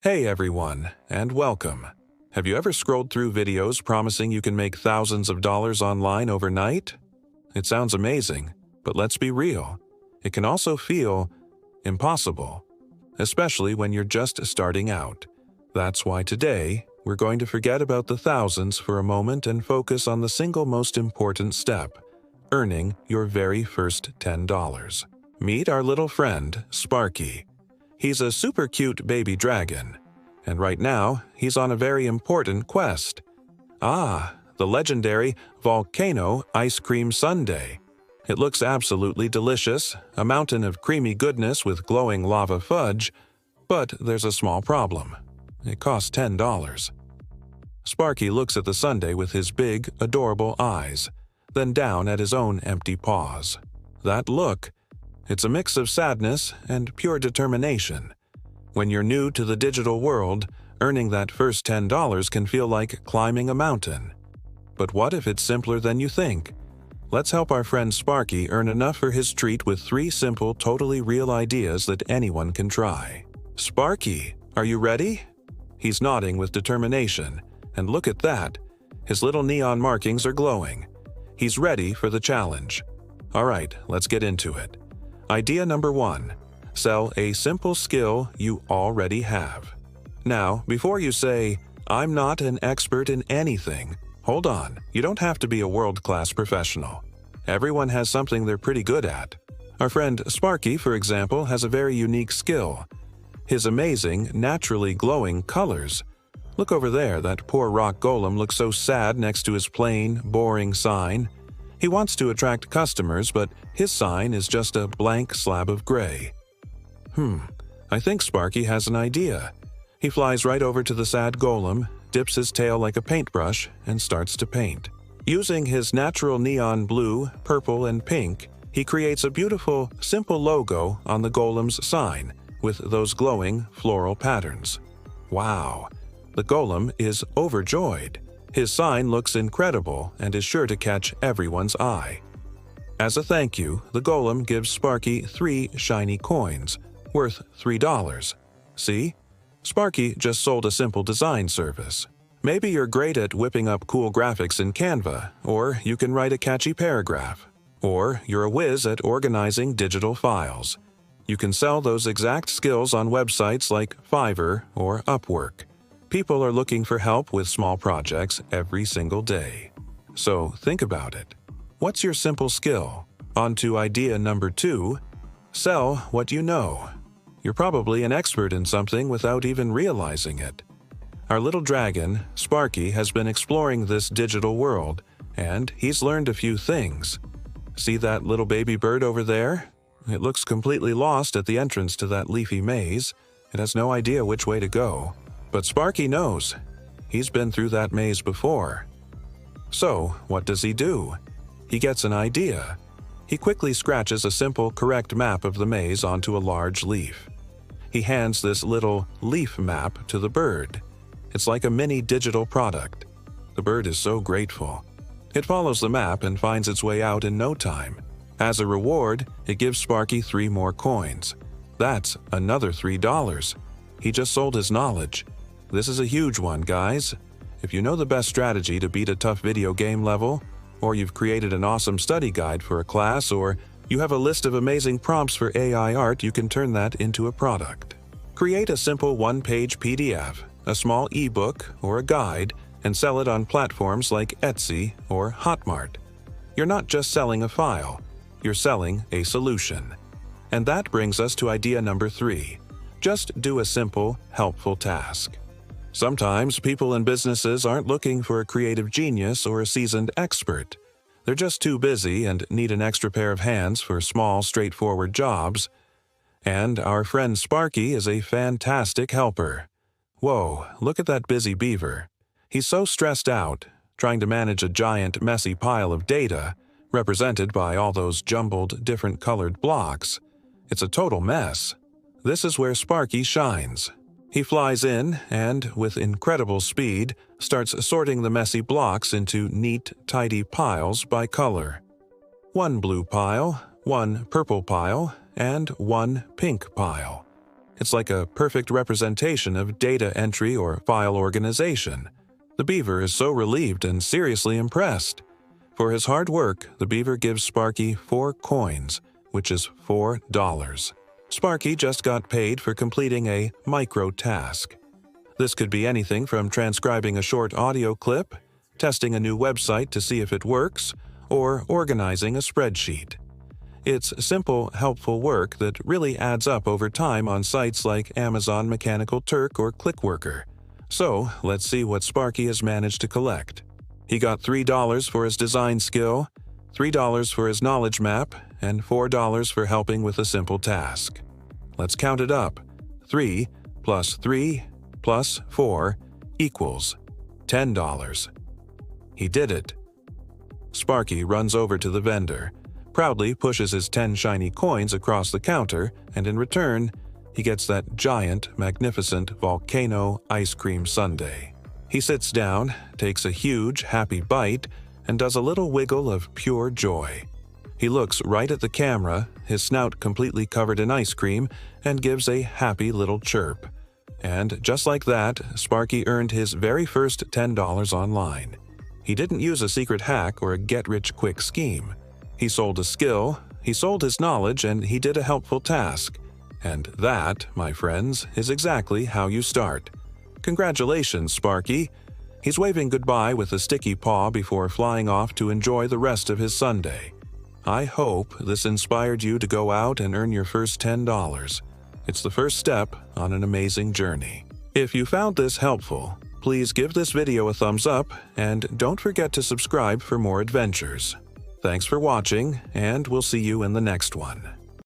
Hey everyone, and welcome. Have you ever scrolled through videos promising you can make thousands of dollars online overnight? It sounds amazing, but let's be real. It can also feel impossible, especially when you're just starting out. That's why today, we're going to forget about the thousands for a moment and focus on the single most important step, earning your very first $10. Meet our little friend, Sparky. He's a super cute baby dragon, and right now, he's on a very important quest. The legendary volcano ice cream sundae. It looks absolutely delicious, a mountain of creamy goodness with glowing lava fudge, but there's a small problem. It costs $10. Sparky looks at the sundae with his big, adorable eyes, then down at his own empty paws. That look, it's a mix of sadness and pure determination. When you're new to the digital world, earning that first $10 can feel like climbing a mountain. But what if it's simpler than you think? Let's help our friend Sparky earn enough for his treat with 3 simple, totally real ideas that anyone can try. Sparky, are you ready? He's nodding with determination, and look at that. His little neon markings are glowing. He's ready for the challenge. All right, let's get into it. Idea number 1. Sell a simple skill you already have. Now, before you say, "I'm not an expert in anything," hold on, you don't have to be a world-class professional. Everyone has something they're pretty good at. Our friend Sparky, for example, has a very unique skill. His amazing, naturally glowing colors. Look over there, that poor rock golem looks so sad next to his plain, boring sign. He wants to attract customers, but his sign is just a blank slab of gray. I think Sparky has an idea. He flies right over to the sad golem, dips his tail like a paintbrush, and starts to paint. Using his natural neon blue, purple, and pink, he creates a beautiful, simple logo on the golem's sign with those glowing floral patterns. Wow! The golem is overjoyed. His sign looks incredible and is sure to catch everyone's eye. As a thank you, the golem gives Sparky 3 shiny coins, worth $3. See? Sparky just sold a simple design service. Maybe you're great at whipping up cool graphics in Canva, or you can write a catchy paragraph. Or you're a whiz at organizing digital files. You can sell those exact skills on websites like Fiverr or Upwork. People are looking for help with small projects every single day. So think about it. What's your simple skill? On to idea number 2. Sell what you know. You're probably an expert in something without even realizing it. Our little dragon, Sparky, has been exploring this digital world, and he's learned a few things. See that little baby bird over there? It looks completely lost at the entrance to that leafy maze. It has no idea which way to go. But Sparky knows. He's been through that maze before. So, what does he do? He gets an idea. He quickly scratches a simple, correct map of the maze onto a large leaf. He hands this little leaf map to the bird. It's like a mini digital product. The bird is so grateful. It follows the map and finds its way out in no time. As a reward, it gives Sparky 3 more coins. That's another $3. He just sold his knowledge. This is a huge one, guys. If you know the best strategy to beat a tough video game level, or you've created an awesome study guide for a class, or you have a list of amazing prompts for AI art, you can turn that into a product. Create a simple 1-page PDF, a small ebook, or a guide, and sell it on platforms like Etsy or Hotmart. You're not just selling a file, you're selling a solution. And that brings us to idea number 3. Just do a simple, helpful task. Sometimes people in businesses aren't looking for a creative genius or a seasoned expert. They're just too busy and need an extra pair of hands for small, straightforward jobs. And our friend Sparky is a fantastic helper. Whoa, look at that busy beaver. He's so stressed out, trying to manage a giant, messy pile of data, represented by all those jumbled, different colored blocks. It's a total mess. This is where Sparky shines. He flies in and, with incredible speed, starts sorting the messy blocks into neat, tidy piles by color. 1 blue pile, 1 purple pile, and 1 pink pile. It's like a perfect representation of data entry or file organization. The beaver is so relieved and seriously impressed. For his hard work, the beaver gives Sparky 4 coins, which is $4. Sparky just got paid for completing a micro-task. This could be anything from transcribing a short audio clip, testing a new website to see if it works, or organizing a spreadsheet. It's simple, helpful work that really adds up over time on sites like Amazon Mechanical Turk or Clickworker. So, let's see what Sparky has managed to collect. He got $3 for his design skill, $3 for his knowledge map, and $4 for helping with a simple task. Let's count it up. 3 plus 3 plus 4 equals $10. He did it. Sparky runs over to the vendor, proudly pushes his 10 shiny coins across the counter, and in return, he gets that giant, magnificent volcano ice cream sundae. He sits down, takes a huge, happy bite, and does a little wiggle of pure joy. He looks right at the camera, his snout completely covered in ice cream, and gives a happy little chirp. And just like that, Sparky earned his very first $10 online. He didn't use a secret hack or a get-rich-quick scheme. He sold a skill, he sold his knowledge, and he did a helpful task. And that, my friends, is exactly how you start. Congratulations, Sparky. He's waving goodbye with a sticky paw before flying off to enjoy the rest of his Sunday. I hope this inspired you to go out and earn your first $10. It's the first step on an amazing journey. If you found this helpful, please give this video a thumbs up and don't forget to subscribe for more adventures. Thanks for watching, and we'll see you in the next one.